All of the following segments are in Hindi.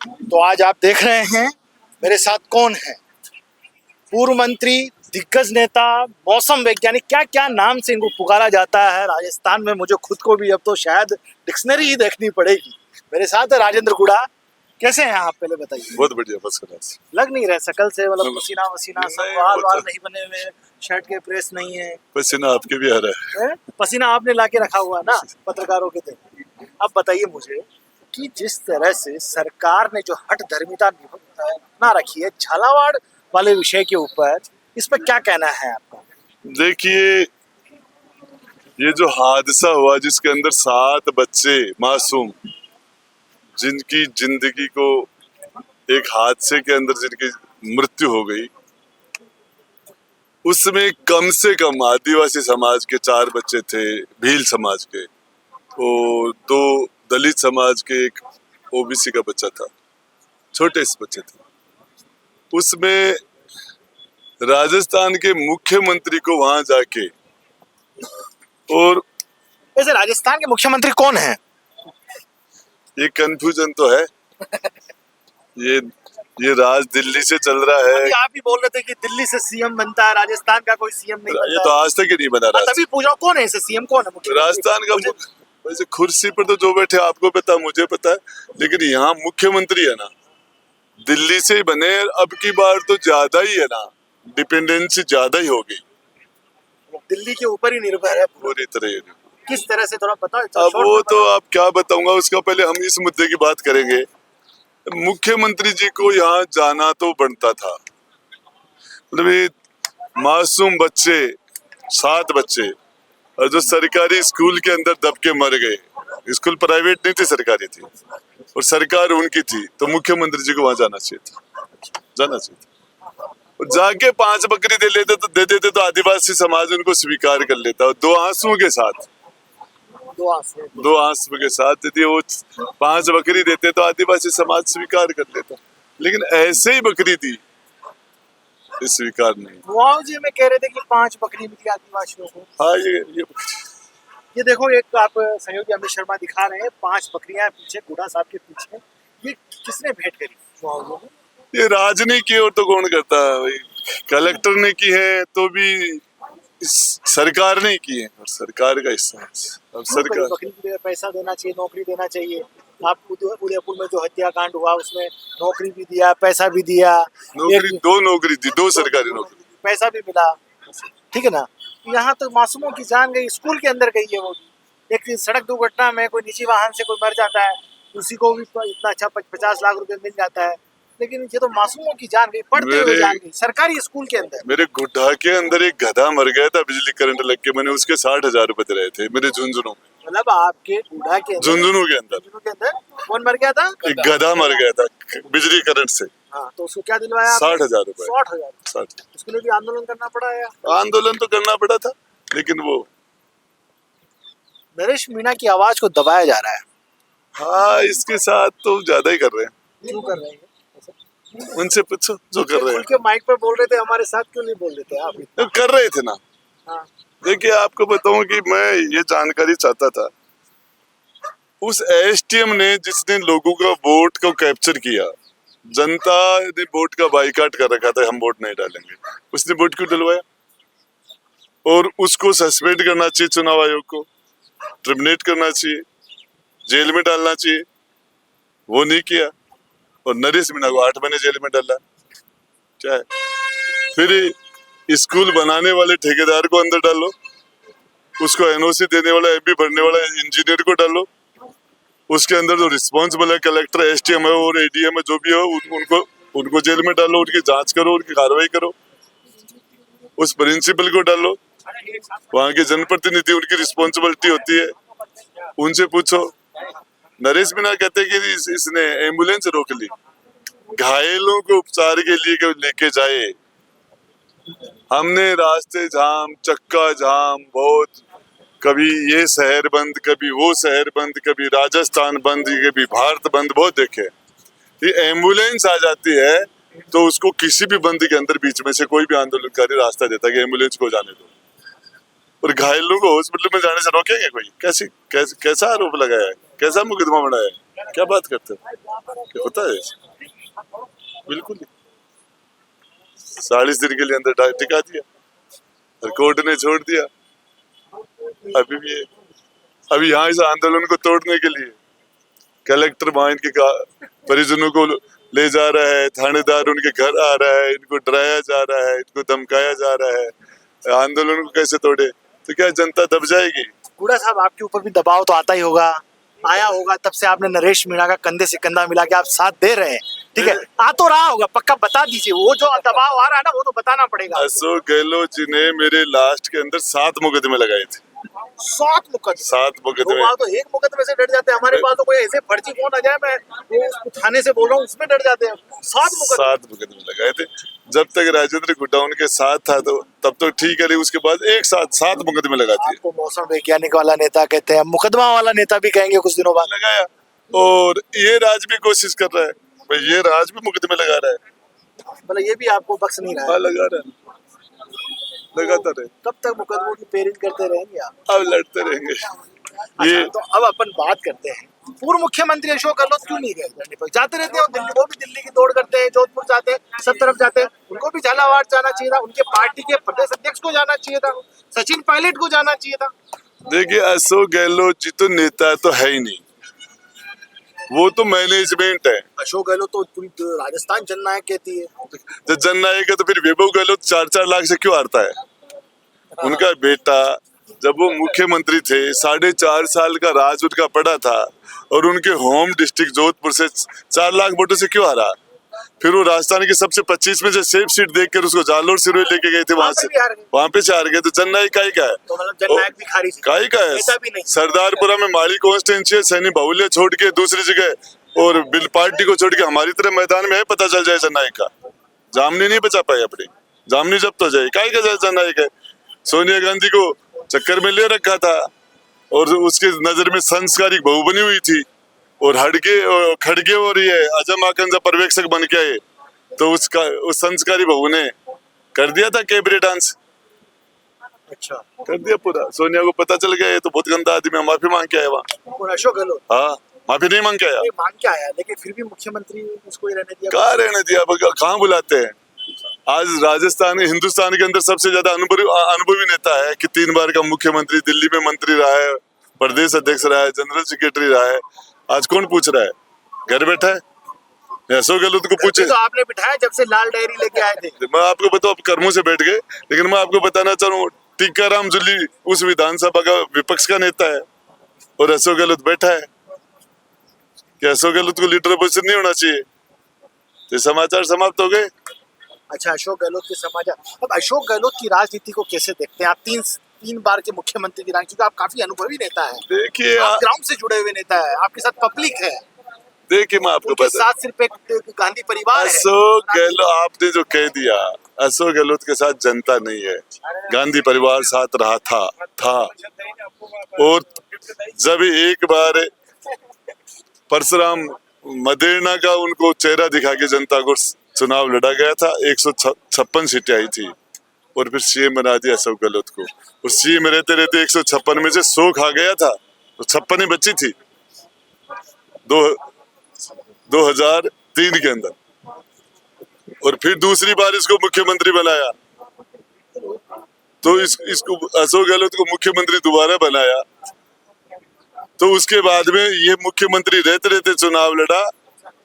तो आज आप देख रहे हैं मेरे साथ कौन है। पूर्व मंत्री, दिग्गज नेता, मौसम वैज्ञानिक, क्या क्या नाम से इनको पुकारा जाता है राजस्थान में, मुझे खुद को भी अब तो शायद डिक्शनरी ही देखनी पड़ेगी। मेरे साथ है राजेंद्र गुड़ा। कैसे हैं आप, पहले बताइए। बहुत बढ़िया, फर्स्ट क्लास। लग नहीं रहे शकल से, मतलब पसीना वसीना सब, बाल वो वाल तो- नहीं बने हुए, शर्ट के प्रेस नहीं है। पसीना आपके भी आ रहा है। पसीना आपने लाके रखा हुआ है ना पत्रकारों के थे। अब बताइए मुझे कि जिस तरह से सरकार ने जो हट धर्मिता अपना रखी है झालावाड़ वाले विषय के ऊपर, इस पर क्या कहना है आपका? देखिए, ये जो हादसा हुआ जिसके अंदर 7 बच्चे मासूम, जिनकी जिंदगी को एक हादसे के अंदर जिनकी मृत्यु हो गई, उसमें कम से कम आदिवासी समाज के 4 बच्चे थे, भील समाज के, और 2 दलित समाज के, एक ओबीसी का बच्चा था, छोटे से बच्चे थे। उसमें राजस्थान के मुख्यमंत्री को वहां जाके, और वैसे राजस्थान के मुख्यमंत्री कौन है? ये कंफ्यूजन तो है। ये राज दिल्ली से चल रहा है। अभी आप भी बोल रहे थे कि दिल्ली से सीएम बनता है, राजस्थान का कोई सीएम नहीं बनता। ये तो आज तक ही नहीं बना तभी पूछा कौन है इसे सीएम, कौन है मुख्यमंत्री? राजस्थान का वैसे कुर्सी पर तो जो बैठे आपको पता, मुझे पता है, लेकिन यहाँ मुख्यमंत्री है ना, दिल्ली से ही बने। अब की बार तो ज्यादा ही है ना, डिपेंडेंसी ज्यादा ही हो गई, दिल्ली के ऊपर ही निर्भर है पूरी तरह। किस तरह से, थोड़ा बताओ। अब वो तो आप क्या बताऊंगा, उसका पहले हम इस मुद्दे की बात करेंगे। मुख्यमंत्री जी को यहाँ जाना तो बनता था। मतलब ये मासूम बच्चे, 7 बच्चे, और जो सरकारी स्कूल के अंदर दब के मर गए। स्कूल प्राइवेट नहीं थी, सरकारी थी, और सरकार उनकी थी, तो मुख्यमंत्री जी को वहां जाना चाहिए था। और जाके 5 बकरी दे देते तो आदिवासी समाज उनको स्वीकार कर लेता, और 2 आंसुओं के साथ, 2 आंसू के साथ यदि वो 5 बकरी देते तो आदिवासी समाज स्वीकार कर लेता, लेकिन ऐसे ही बकरी दी, स्वीकार नहीं। मुआवजे में कह रहे थे कि 5 बकरी मिली आदिवासियों को। हाँ, ये देखो, एक आप सहयोगी अमित शर्मा दिखा रहे हैं 5 बकरियां पीछे, गुड़ा साहब के पीछे। ये किसने भेंट करी मुआवजे में? ये राजनीति की और तो कौन करता है भाई। कलेक्टर ने की है तो भी सरकार ने की है, और सरकार का हिस्सा है। अब सरकार बकरी के लिए पैसा देना चाहिए, नौकरी देना चाहिए। आप उदयपुर में जो हत्याकांड हुआ उसमें नौकरी भी दिया, पैसा भी दिया। नौकरी, 2 नौकरी थी, 2 सरकारी नौकरी, पैसा भी मिला, ठीक है ना। यहाँ तो मासूमों की जान गई, स्कूल के अंदर गई है वो भी। एक सड़क दुर्घटना में कोई निजी वाहन से कोई मर जाता है, उसी को भी इतना अच्छा 50 लाख रुपए मिल जाता है, लेकिन ये तो मासूमों की जान गई, पढ़ते हुए जान गई, सरकारी स्कूल के अंदर। मेरे गुड्डा के अंदर एक गधा मर गया था, बिजली करंट लग के। मैंने उसके 60,000 रुपए दे रहे थे, मेरे झुंझुनू में। मतलब आपके गुड्डा के झुंझुनू के अंदर कौन मर गया था? एक गधा मर गया था बिजली करंट से। हाँ, तो उसको क्या दिलवाया? 60,000 रुपए। 60,000। उसके लिए भी आंदोलन करना पड़ा है। आंदोलन तो करना पड़ा था, लेकिन वो नरेश मीणा की आवाज को दबाया जा रहा है। हाँ, इसके साथ तो ज्यादा ही कर रहे हैं। क्यों कर रहे हैं? उनसे पूछो जो कर रहे हैं। के माइक पर बोल रहे थे, हमारे साथ क्यों नहीं बोल रहे थे आप? तो कर रहे थे ना। हाँ। देखिए, आपको बताऊं कि मैं ये जानकारी चाहता था, उस एसटीएम ने जिसने लोगों का वोट को कैप्चर किया, जनता ने वोट का बाइकाट कर रखा था, हम वोट नहीं डालेंगे, उसने वोट क्यों डलवाया? और उसको सस्पेंड करना चाहिए, चुनाव आयोग को टर्मिनेट करना चाहिए, जेल में डालना चाहिए, वो नहीं किया। और नरेश मीणा को 8 महीने जेल में डाला। क्या है? फिर स्कूल बनाने वाले ठेकेदार को अंदर डालो, उसको एनओसी देने वाला, एमपी भरने वाला इंजीनियर को डालो, उसके अंदर जो रिस्पॉन्सिबल है, कलेक्टर, एसटीएम है और एडीएम है, जो भी हो, उनको जेल में डालो, उनकी जांच करो, उनकी कार्रवाई करो। उस प्रिंसिपल को डालो, वहां के जनप्रतिनिधि, उनकी रिस्पॉन्सिबिलिटी होती है, उनसे पूछो। नरेश मीणा कहते कि इसने एम्बुलेंस रोक ली, घायलों को उपचार के लिए लेके जाए। हमने रास्ते जाम, चक्का जाम, बहुत, कभी ये शहर बंद, कभी वो शहर बंद, कभी राजस्थान बंद, कभी भारत बंद, बहुत देखे। ये एम्बुलेंस आ जाती है तो उसको किसी भी बंद के अंदर बीच में से कोई भी आंदोलनकारी रास्ता देता है कि एम्बुलेंस को जाने दो, और घायलों को हॉस्पिटल में जाने से रोकेंगे कोई? कैसा आरोप लगाया है, कैसा मुकदमा बनाया है? क्या बात करते हो? क्या होता है ऐसे? बिल्कुल नहीं। 40 दिन के लिए अंदर टिका दिया और कोर्ट ने छोड़ दिया। अभी भी अभी यहाँ इस आंदोलन को तोड़ने के लिए कलेक्टर वहां इनके परिजनों को ले जा रहा है, थानेदार उनके घर आ रहा है, इनको डराया जा रहा है, इनको धमकाया जा रहा है। आंदोलन को कैसे तोड़े? तो क्या जनता दब जाएगी? कूड़ा साहब, आपके ऊपर भी दबाव तो आता ही होगा, आया होगा, तब से आपने नरेश मीणा का कंधे से कंधा मिला के आप साथ दे रहे हैं, ठीक है? आ तो रहा होगा, पक्का बता दीजिए, वो जो दबाव आ रहा है ना वो तो बताना पड़ेगा। अशोक गहलोत जी ने मेरे लास्ट के अंदर 7 मुकदमे लगाए थे। 7 मुकदमे? 7 मुकदमे। लोग तो एक मुकदमे से डर जाते हैं, हमारे पास तो कोई ऐसे फर्जी फोन आ जाए, मैं वो थाने से बोल रहा हूँ उसमें डर जाते हैं। 7 मुकदमे लगाए थे। जब तक राजेंद्र गुड्डा उनके साथ था तो तब तो ठीक है, उसके बाद एक साथ 7 मुकदमे लगा दिए। आपको मौसम वैज्ञानिक वाला नेता कहते हैं, मुकदमा वाला नेता भी कहेंगे कुछ दिनों बाद। लगाया, और ये राज भी कोशिश कर रहा है भाई, ये राज भी मुकदमे लगा रहा है। मतलब ये भी आपको बख्श नहीं रहा है? लगा रहा है, लगाता रहे। कब तक मुकदमों की पेरिंग करते रहेंगे आप? अब लड़ते रहेंगे। ये तो अब अपन बात करते हैं, पूर्व मुख्यमंत्री अशोक गहलोत क्यों नहीं गए? जाते रहते हैं दिल्ली, वो भी दिल्ली की दौड़ करते हैं, जोधपुर जाते हैं, सब तरफ जाते हैं। उनको भी झालावाड़ जाना चाहिए था, उनके पार्टी के प्रदेश अध्यक्ष को जाना चाहिए था, सचिन पायलट को जाना चाहिए था। देखिए, अशोक गहलोत जी तो नेता तो है ही नहीं, वो तो मैनेजमेंट है। अशोक गहलोत तो पूरी राजस्थान जननायक कहती है। जब जननायक है तो फिर वैभव गहलोत 4-4 लाख से क्यों हारता है? उनका बेटा जब वो मुख्यमंत्री थे, 4.5 साल का राज उनका पड़ा था, और उनके होम डिस्ट्रिक्ट जोधपुर से 4 लाख वोटों से क्यों हारा? फिर वो राजस्थान की सबसे 25 में से सेफ सीट देखकर उसको जालोर सिरोही लेके गए थे, वहां पे से हार गए। तो जननायक काई का है? तो मतलब जननायक भी खारिज, काई का है? सरदारपुरा में माड़ी कॉन्स्टिट्यूंसी है, सैनी बाहुल्य छोड़ के दूसरी जगह और बिल पार्टी को छोड़ के हमारी तरह मैदान में है, पता चल जाए जननायक का। जामनी नहीं बचा पाई अपनी, जामनी जब तो जाए, काई का जननायक है? सोनिया गांधी को चक्कर में ले रखा था, और उसके नजर में संस्कारिक बहू बनी हुई थी, और खड़गे और ये अजम आकंजा पर्यवेक्षक बन के आए, तो उस संस्कारी बहू ने कर दिया था कैबरे डांस। अच्छा, कर दिया पूरा। सोनिया को पता चल गया ये तो बहुत गंदा आदमी है, माफी मांग के आया वहाँ। और अशोक गहलोत? हाँ, माफी नहीं मांग के आया, मांग के आया, लेकिन फिर भी मुख्यमंत्री उसको ही रहने दिया। कहाँ रहने दिया? कहाँ बुलाते हैं? आज राजस्थान, हिंदुस्तान के अंदर सबसे ज्यादा अनुभवी नेता है कि 3 बार का मुख्यमंत्री, दिल्ली में मंत्री रहा है, प्रदेश अध्यक्ष रहा है, जनरल सेक्रेटरी रहा है। आज कौन पूछ रहा है? घर बैठा है। अशोक गहलोत को पूछे तो आपने बिठाया जब से लाल डायरी लेके आए थे। मैं आपको बताऊं, आप कर्मों से बैठ गए, लेकिन मैं आपको बताना चाहूँ, टीकाराम जूली उस विधानसभा का विपक्ष का नेता है, और अशोक गहलोत बैठा है। क्या अशोक गहलोत को लीडर पोजीशन नहीं होना चाहिए? तो समाचार समाप्त हो गए। अच्छा, अशोक गहलोत के समाचार। अब अशोक गहलोत की राजनीति को कैसे देखते हैं आप? 3 बार के मुख्यमंत्री की राजनीति, आप काफी अनुभवी नेता है, देखिए आप ग्राउंड से जुड़े हुए नेता है, आपके साथ पब्लिक है। देखिए, मैं आपको बता, साथ सिर्फ एक गांधी परिवार है। अशोक गहलोत, आपने जो कह दिया, अशोक गहलोत के साथ जनता नहीं है, गांधी परिवार साथ रहा था। और जब एक बार परशुराम मदेरणा का उनको चेहरा दिखा के जनता को चुनाव लड़ा गया था, 156 सीटें आई थी, और फिर सीएम बना दिया अशोक गहलोत को। और सीएम रहते रहते 156 में से 100 खा गया था, तो 56 ही बची थी 2003 के अंदर। और फिर दूसरी बार इसको मुख्यमंत्री बनाया, तो इसको अशोक गहलोत को मुख्यमंत्री दोबारा बनाया। तो उसके बाद में ये मुख्यमंत्री रहते रहते चुनाव लड़ा,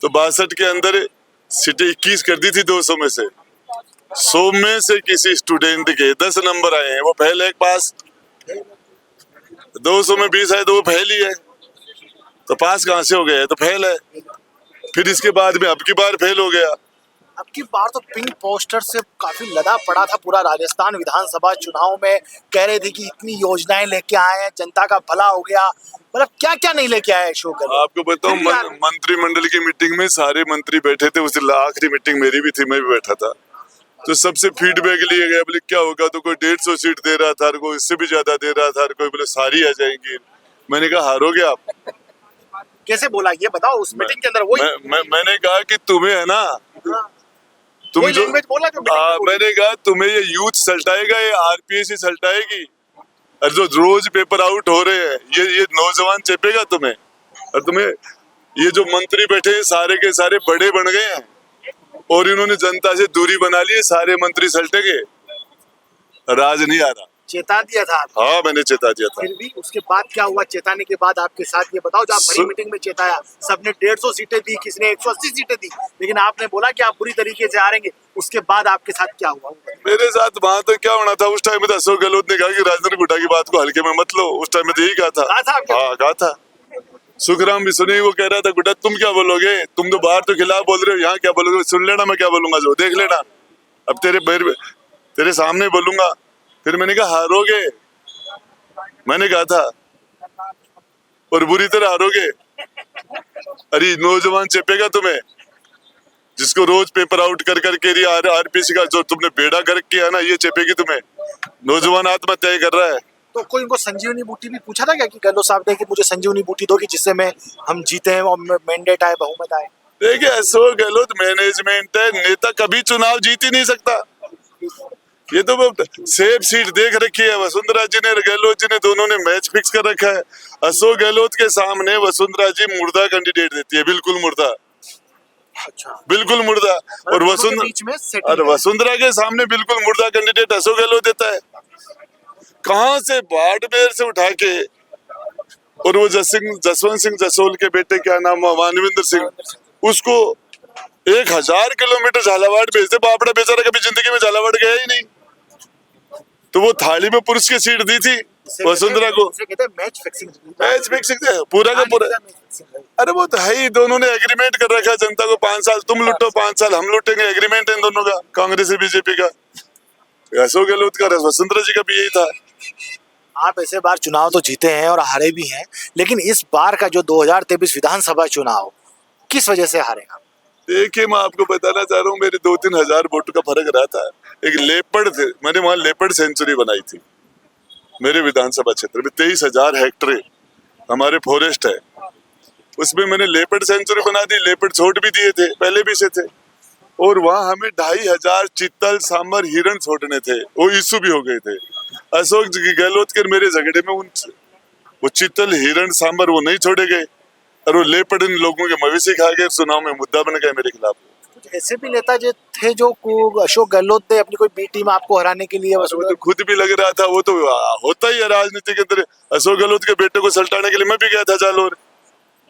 तो 62 के अंदर सीटें 21 कर दी थी 200 में से। 100 में से किसी स्टूडेंट के 10 नंबर आए हैं, वो फेल है पास। 200 में 20 आए तो वो फेल ही है, तो पास कहाँ से हो गया? तो फेल है। फिर इसके बाद में अब की बार फेल हो गया। अब की बार तो पिंक पोस्टर से काफी लदा पड़ा था पूरा राजस्थान विधानसभा चुनाव में, कह रहे थे कि इतनी योजनाएं लेके आए हैं, जनता का भला हो गया। मतलब क्या क्या नहीं लेके आए अशोक गहलोत? आपको बताऊं, मंत्रिमंडल की मीटिंग में सारे मंत्री बैठे थे, उस आखिरी मीटिंग मेरी भी थी, मैं भी बैठा था। तो सबसे फीडबैक लिए गया, बोले क्या होगा? तो कोई 150 सीट दे रहा था, कोई इससे भी ज्यादा दे रहा था, कोई बोले सारी आ जाएंगी। मैंने कहा हारोगे आप। कैसे बोला ये बताओ? उस मीटिंग के अंदर वही मैंने कहा कि तुम्हें है ना, तुम जो बोला मैंने कहा तुम्हें ये यूथ सल्टाएगा, ये आरपीएससी सल्टाएगी, और जो रोज पेपर आउट हो रहे हैं ये नौजवान चेपेगा तुम्हें, और तुम्हें ये जो मंत्री बैठे हैं सारे के सारे बड़े बन गए हैं और इन्होंने जनता से दूरी बना ली है, सारे मंत्री सलटेंगे, राज नहीं आ रहा। चेता दिया था आपको। हाँ मैंने चेता दिया था। फिर भी उसके बाद क्या हुआ? चेताने के बाद आपके साथ ये बताओ, जो आप बड़ी मीटिंग में चेताया, सबने 150 सीटें दी, किसने 180 सीटें दी, लेकिन आपने बोला कि आप बुरी तरीके से हारेंगे। उसके बाद आपके साथ क्या हुआ? मेरे साथ वहां तो क्या होना था, उस टाइम में तो अशोक गहलोत ने कहा कि राजेंद्र गुड्डा की बात को हल्के में मत लो। उस टाइम में तो यही कहा था। हाँ कहा था। सुखराम भी सुनी, वो कह रहा था गुड्डा तुम क्या बोलोगे, तुम तो बाहर तो खिलाफ बोल रहे हो, यहाँ क्या बोलोगे, सुन लेना मैं क्या बोलूंगा, जो देख लेना, अब तेरे सामने बोलूंगा। फिर मैंने कहा हारोगे, मैंने कहा था, और बुरी तरह हारोगे। अरे नौजवान चेपेगा तुम्हें, जिसको रोज पेपर आउट कर करके आरपीसी का जो तुमने बेड़ा गर्क किया ना, ये चेपेगी तुम्हें। नौजवान आत्महत्या कर रहा है। तो कोई इनको संजीवनी बूटी भी पूछा था क्या कि गहलोत साहब ने कि मुझे संजीवनी बूटी दोगी जिससे मैं हम जीते हैं और मैंडेट आए, बहुमत आए? देखिए अशोक गहलोत मैनेजमेंट है, नेता कभी चुनाव जीत ही नहीं सकता। ये तो सेफ सीट देख रखी है वसुंधरा जी ने, गहलोत जी ने, दोनों ने मैच फिक्स कर रखा है। अशोक गहलोत के सामने वसुंधरा जी मुर्दा कैंडिडेट देती है, बिल्कुल मुर्दा। अच्छा, बिल्कुल मुर्दा। और वसुंधरा के सामने बिल्कुल मुर्दा कैंडिडेट अशोक गहलोत देता है। कहां से बाड़मेर से उठा के, और वो जसवंत सिंह जसोल के बेटे क्या नाम, मानविंदर सिंह, उसको 1000 किलोमीटर झालावाड़ भेजते। बापड़ा बेचारा कभी जिंदगी में झालावाड़ गया ही नहीं, तो वो थाली में पुरुष की सीट दी थी वसुंधरा को। मैच फिक्सिंग पूरा का पूरा। अरे वो तो है ही, दोनों ने एग्रीमेंट कर रखा है जनता को, 5 साल तुम लुटो 5 साल हम लुटेंगे, एग्रीमेंट है इन दोनों का, कांग्रेस और बीजेपी का। अशोक गहलोत का वसुंधरा जी का भी यही था। आप ऐसे बार चुनाव तो जीते हैं और हारे भी हैं, लेकिन इस बार का जो 2023 विधानसभा चुनाव किस वजह से हारेगा? देखिए मैं आपको बताना चाह रहा हूँ, मेरे 2-3 हजार वोट का फर्क रहा था। एक लेपर्ड थे, मैंने वहां लेपर्ड सेंचुरी बनाई थी मेरे विधानसभा क्षेत्र में। 23,000 हेक्टेयर हमारे फॉरेस्ट है, उसमें मैंने लेपर्ड सेंचुरी बना दी। लेपर्ड छोड़ भी दिए थे, पहले भी से थे, और वहां हमें 2,500 चीतल सांबर हिरण छोड़ने थे, वो इशू भी हो गए थे। अशोक गहलोत के मेरे झगड़े में वो चीतल हिरण सांबर वो नहीं छोड़े गए, और वो लेपर्ड इन लोगों के मवेशी खा गए, चुनाव में मुद्दा बन गया मेरे खिलाफ। कुछ ऐसे भी नेता जो थे जो अशोक गहलोत ने अपनी कोई बी टीम आपको हराने के लिए, वो तो खुद भी लग रहा था, वो तो होता ही है राजनीति के अंदर। अशोक गहलोत के बेटे को सल्टाने के लिए मैं भी गया था जालोर।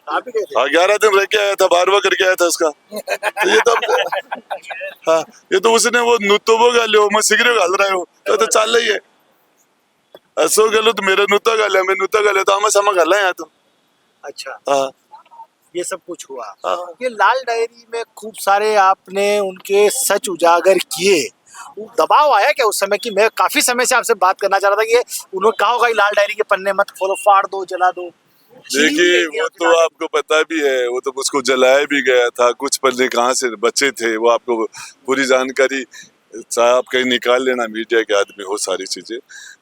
आप भी गए थे? हाँ 11 दिन रह के आया था, 12वां करके आया था उसका। तो ये तो हाँ, ये तो उसने वो नुतो गालो मैं सिगरेट घाल रहा हूँ तो चल रही है। अशोक गहलोत मेरे नुता गाले, मैं नुता गाले तो हमें समा घाला यहाँ तो। अच्छा हाँ ये सब कुछ हुआ। हाँ। ये लाल डायरी में खूब सारे आपने उनके सच उजागर किए, दबाव आया क्या उस समय कि मैं काफी समय से आपसे बात करना चाह रहा था कि उन्होंने कहा होगा लाल डायरी के पन्ने मत खोलो, फाड़ दो, जला दो? देखिए वो तो आपको पता भी है, वो तो उसको जलाया भी गया था, कुछ पन्ने कहाँ से बचे थे वो आपको पूरी जानकारी साहब कहीं निकाल लेना, मीडिया के आदमी हो सारी चीजें।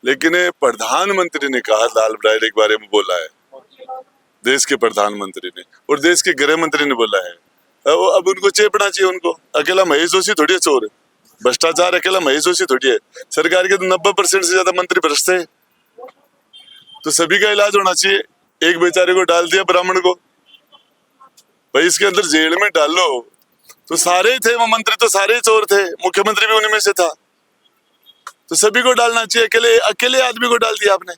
लेकिन प्रधानमंत्री ने कहा लाल डायरी के बारे में बोला है, देश के प्रधानमंत्री ने, और देश के गृह मंत्री ने बोला है। अब उनको चेपना चाहिए। उनको अकेला महेश जोशी थोड़ी है चोर, भ्रष्टाचार अकेला महेश जोशी थोड़ी है। सरकार के तो 90% से ज्यादा मंत्री भ्रष्ट है, तो सभी का इलाज होना चाहिए। एक बेचारे को डाल दिया ब्राह्मण को, भाई इसके अंदर जेल में डालो, तो सारे ही थे वो मंत्री, तो सारे ही चोर थे, मुख्यमंत्री भी उन्हीं में से था, तो सभी को डालना चाहिए। अकेले आदमी को डाल दिया आपने।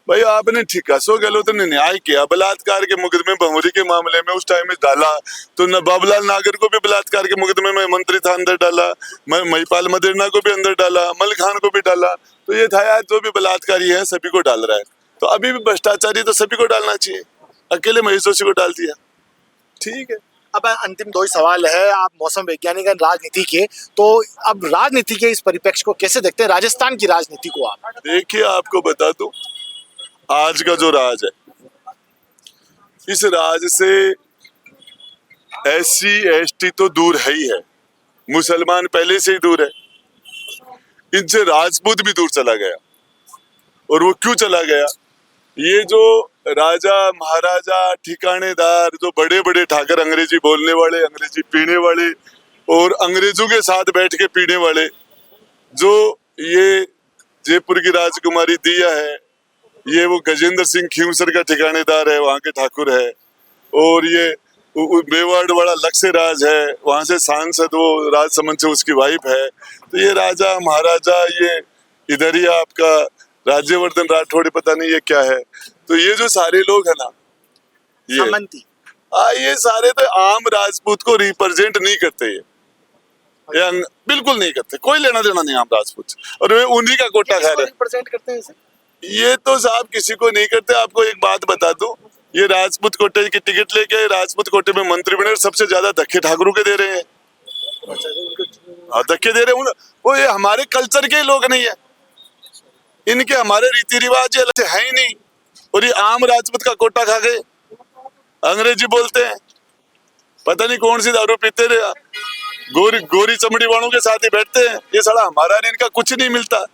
भाई आपने ठीक अशोक गहलोत ने न्याय किया, बलात्कार के मुकदमे भंवरी के मामले में उस टाइम में डाला, तो न बाबूलाल नागर को भी बलात्कार के मुकदमे में मंत्री था अंदर डाला, महिपाल मदेरना को भी अंदर डाला, मल खान को भी डाला, तो ये था यार जो भी बलात्कारी है सभी को डाल रहा है, तो अभी भी भ्रष्टाचारी तो सभी को डालना चाहिए, अकेले महेश जोशी को डाल दिया, ठीक है। अब अंतिम 2 ही सवाल है, आप मौसम वैज्ञानिक हैं राजनीति के, तो अब राजनीति के इस परिप्रेक्ष्य को कैसे देखते हैं, राजस्थान की राजनीति को आप? देखिए आपको बता दूं, आज का जो राज है, इस राज से SC ST तो दूर है ही है, मुसलमान पहले से ही दूर है, इनसे राजपूत भी दूर चला गया। और वो क्यों चला गया, ये जो राजा महाराजा ठिकानेदार, जो बड़े बड़े ठाकर, अंग्रेजी बोलने वाले, अंग्रेजी पीने वाले और अंग्रेजों के साथ बैठ के पीने वाले, जो ये जयपुर की राजकुमारी दिया है, ये वो गजेंद्र सिंह खींवसर का ठिकानेदार है, वहां के ठाकुर है, और ये मेवाड़ वाला लक्ष्य राज है, वहां से सांसद वो राजसमंद से उसकी वाइफ है। तो ये राजा महाराजा ये इधर ही आपका राज्यवर्धन राठौड़, पता नहीं ये क्या है। तो ये जो सारे लोग है ना, ये सामंती, ये सारे तो आम राजपूत को रिप्रेजेंट नहीं करते। ये बिल्कुल नहीं करते, कोई लेना देना नहीं आम राजपूत से। और वे उन्हीं का कोटा खा रहे हैं। रिप्रेजेंट करते हैं इसे? ये तो साहब किसी को नहीं करते। आपको एक बात बता दूं, ये राजपूत कोटे की टिकट लेके राजपूत कोटे में मंत्री बने, सबसे ज्यादा धक्के ठाकुरों के दे रहे हैं। हाँ, धक्के दे रहे हैं वो। ये हमारे कल्चर के लोग नहीं है, इनके हमारे रीति रिवाज अलग है ही नहीं। और ये आम राजपूत का कोटा खा गए, अंग्रेजी बोलते हैं, पता नहीं कौन सी दारू पीते रहे, गोरी गोरी चमड़ी वालों के साथ ही बैठते हैं। ये साला हमारा इनका कुछ नहीं मिलता,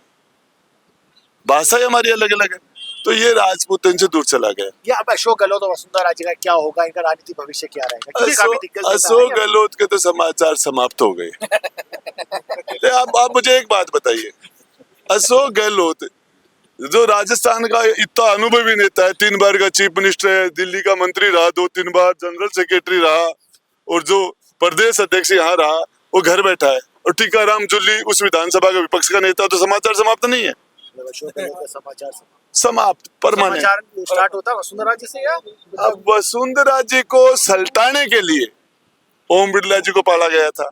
भाषा ही हमारी अलग अलग है। तो ये राजपूत इनसे दूर चला गया। ये अब अशोक गहलोत और वसुंधरा राजे का क्या होगा, इनका राजनीतिक भविष्य क्या रहेगा? क्योंकि काफी दिक्कत होता है। अशोक गहलोत के तो समाचार समाप्त हो गए। आप मुझे एक बात बताइए, अशोक गहलोत जो राजस्थान का इतना अनुभवी नेता है, 3 बार का चीफ मिनिस्टर है, दिल्ली का मंत्री रहा, 2-3 बार जनरल सेक्रेटरी रहा, और जो प्रदेश अध्यक्ष यहाँ रहा, वो घर बैठा है। और टीकाराम जूली उस विधानसभा का विपक्ष का नेता, तो समाचार समाप्त नहीं है। अशोक गहलोत का समाचार समाप्त परमानेंट। समाचार स्टार्ट होता है वसुंधरा जी से, या अब वसुंधरा जी को सल्टाने के लिए ओम बिरला जी को पाला गया था।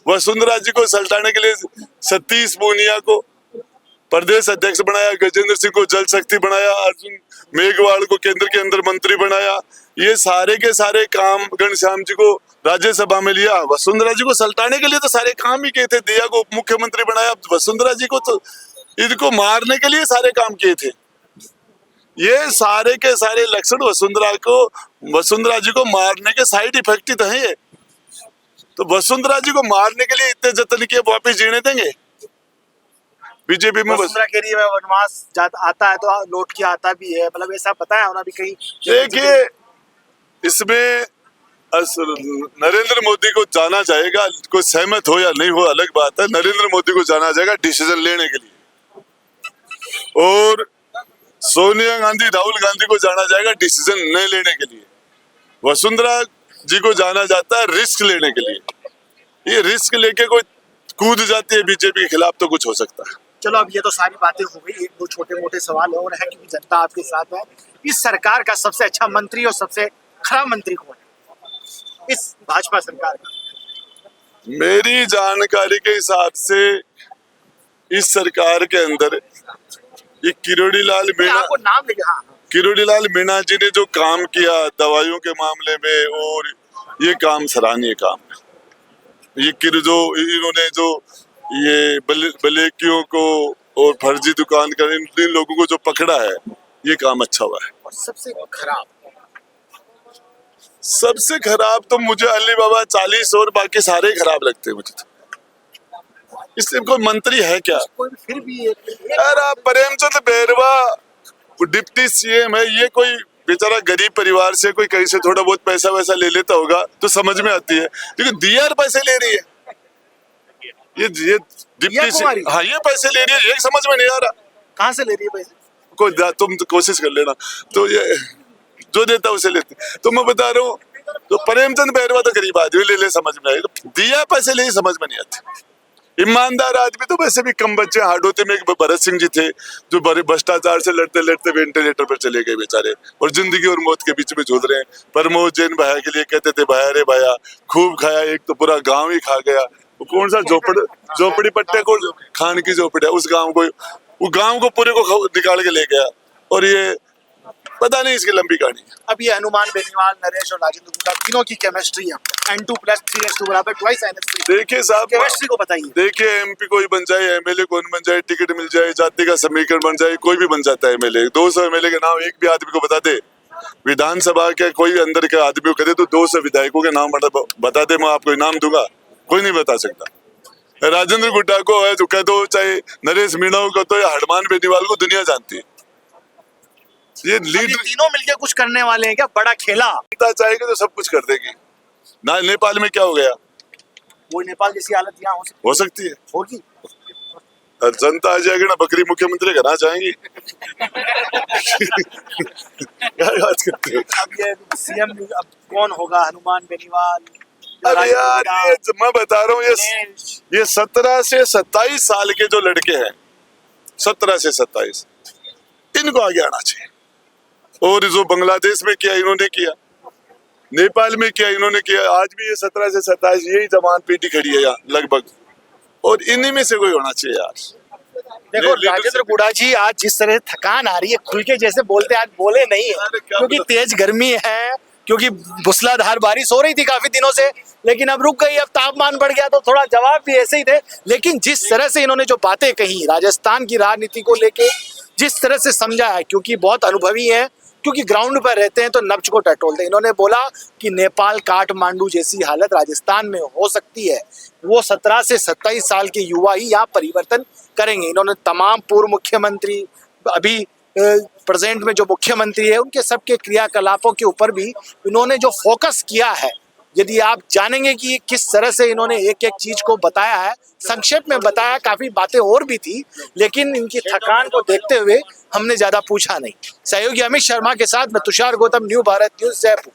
वसुंधरा जी को सल्टाने के लिए सतीश पूनिया को प्रदेश अध्यक्ष बनाया, गजेंद्र सिंह को जल शक्ति बनाया, अर्जुन मेघवाल को केंद्र के अंदर मंत्री बनाया। ये सारे के सारे काम घनश्याम जी को राज्यसभा में लिया। वसुंधरा जी को सल्टाने के लिए तो सारे काम ही किए थे। दिया को उप मुख्यमंत्री बनाया। वसुंधरा जी को तो इनको मारने के लिए सारे काम किए थे। ये सारे के सारे लक्षण वसुंधरा जी को मारने के साइड इफेक्ट ही तो है ये। तो वसुंधरा जी को मारने के लिए इतने जतन किए, वापिस जीने देंगे? बीजेपी में वसुंधरा के लिए वनवास आता है तो लौट के आता भी है, मतलब ऐसा पता है होना भी कहीं। देखिए, इसमें नरेंद्र मोदी को जाना जाएगा, कोई सहमत हो या नहीं हो अलग बात है। नरेंद्र मोदी को जाना जाएगा डिसीजन लेने के लिए, और सोनिया गांधी राहुल गांधी को जाना जाएगा डिसीजन नहीं लेने के लिए। वसुंधरा जी को जाना जाता है रिस्क लेने के लिए। ये रिस्क लेके कोई कूद जाती है बीजेपी के खिलाफ तो कुछ हो सकता है। चलो, अब ये तो सारी बातें हो गई। 1-2 छोटे मोटे सवाल और है, क्योंकि जनता आपके साथ है। इस सरकार का सबसे अच्छा मंत्री और सबसे खराब मंत्री कौन है इस भाजपा सरकार में? मेरी जानकारी के हिसाब से इस सरकार के अंदर ये किरोड़ी लाल मीणा, आपको नाम लेके, हाँ, किरोड़ी लाल मीणा जी ने जो काम किया दवाइयों के मामले में, और ये काम सराहनीय काम है। ये इन्होंने जो ये बलेकियों को और फर्जी दुकान कर इन लोगों को जो पकड़ा है, ये काम अच्छा हुआ है। और सबसे खराब तो मुझे अली बाबा 40 और बाकी सारे खराब लगते हैं मुझे तो। इसलिए कोई मंत्री है क्या? कोई फिर भी यार, प्रेमचंद बैरवा डिप्टी सीएम है, ये कोई बेचारा गरीब परिवार से कोई कहीं से थोड़ा बहुत पैसा वैसा ले लेता होगा तो समझ में आती है, लेकिन दिया पैसे ले रही है ये डिप्टी से। हाँ, ये पैसे ले रही है, ये समझ में नहीं आ रहा कहाँ से ले रही है पैसे। कोई तुम तो कोशिश कर लेना, तो ये जो देता उसे लेते। तो मैं बता रहा हूँ, तो प्रेमचंद बैरवा तो गरीब आदमी ले समझ में आएगा, दिया पैसे ले समझ में नहीं आती। ईमानदार आदमी तो वैसे भी कम बच्चे। हाडोते में एक भरत सिंह जी थे जो भ्रष्टाचार से लड़ते लड़ते वेंटिलेटर पर चले गए बेचारे, और जिंदगी और मौत के बीच में झूल रहे हैं। प्रमोद जैन भाया के लिए कहते थे, भाया रे भाया, खूब खाया, एक तो पूरा गांव ही खा गया। वो कौन सा झोपड़ी पट्टे को खान की झोपड़ी है, उस गांव को, वो गांव को पूरे को निकाल के ले गया। और ये पता नहीं, इसकी लंबी कहानी है। अब ये हनुमान बेनीवाल, नरेश और राजेंद्र गुप्ता तीनों की केमिस्ट्री है, N2+3 बराबर 2 NS3। देखिए साहब, केमिस्ट्री को बताइए। देखिए, एमपी कोई बन जाए, एमएलए कौन बन जाए, टिकट मिल जाए, जाति का समीकरण बन जाए, कोई भी बन जाता है एमएलए। 200 एमएलए के नाम एक भी आदमी को बता दे, विधानसभा के कोई अंदर के आदमी को कहते तो 200 विधायकों के नाम बता दे, मैं आपको इनाम दूंगा, कोई नहीं बता सकता। राजेंद्र गुड्डा को है जो कह दो, चाहे नरेश मीणा को, तो या हनुमान बेनीवाल को दुनिया जानती है। ये लीड तीनों मिलके कुछ करने वाले हैं क्या? बड़ा खेला चाहेगी तो सब कुछ कर देगी ना। नेपाल में क्या हो गया? वो नेपाल जैसी हालत यहाँ हो सकती है, होगी। जनता आ जाएगी ना, बकरी मुख्यमंत्री करना चाहेंगी। क्या बात करते हो? अब ये सीएम अब कौन होगा, हनुमान बेनीवाल? अरे यार, ये मैं बता रहा हूँ, दिनेश? ये 17 से 27 साल के जो लड़के हैं, 17 से 27, इनको आगे आना चाहिए। और जो बांग्लादेश में किया इन्होंने किया, नेपाल में किया इन्होंने किया, आज भी ये 17 से 27 यही जवान पीटी खड़ी है यहाँ लगभग, और इन्हीं में से कोई होना चाहिए यार। देखो राजेंद्र गुड़ा जी, आज जिस तरह थकान आ रही है, खुल के जैसे बोलते हैं, आज बोले नहीं है अरे क्या क्योंकि बोला? तेज गर्मी है, क्योंकि मूसलाधार बारिश हो रही थी काफी दिनों से, लेकिन अब रुक गई, अब तापमान बढ़ गया, तो थोड़ा जवाब भी ऐसे ही थे। लेकिन जिस तरह से इन्होंने जो बातें कही राजस्थान की राजनीति को लेके, जिस तरह से समझा है, क्योंकि बहुत अनुभवी है, क्योंकि ग्राउंड पर रहते हैं तो नब्ज को टटोलते हैं। इन्होंने बोला कि नेपाल काठमांडू जैसी हालत राजस्थान में हो सकती है, वो 17 से 27 साल के युवा ही यहाँ परिवर्तन करेंगे। इन्होंने तमाम पूर्व मुख्यमंत्री, अभी प्रेजेंट में जो मुख्यमंत्री है, उनके सबके क्रियाकलापों के ऊपर भी इन्होंने जो फोकस किया है, यदि आप जानेंगे कि किस तरह से इन्होंने एक एक चीज को बताया है, संक्षेप में बताया, काफी बातें और भी थी, लेकिन इनकी थकान को देखते हुए हमने ज्यादा पूछा नहीं। सहयोगी अमित शर्मा के साथ मैं तुषार गौतम, न्यू भारत न्यूज, जयपुर।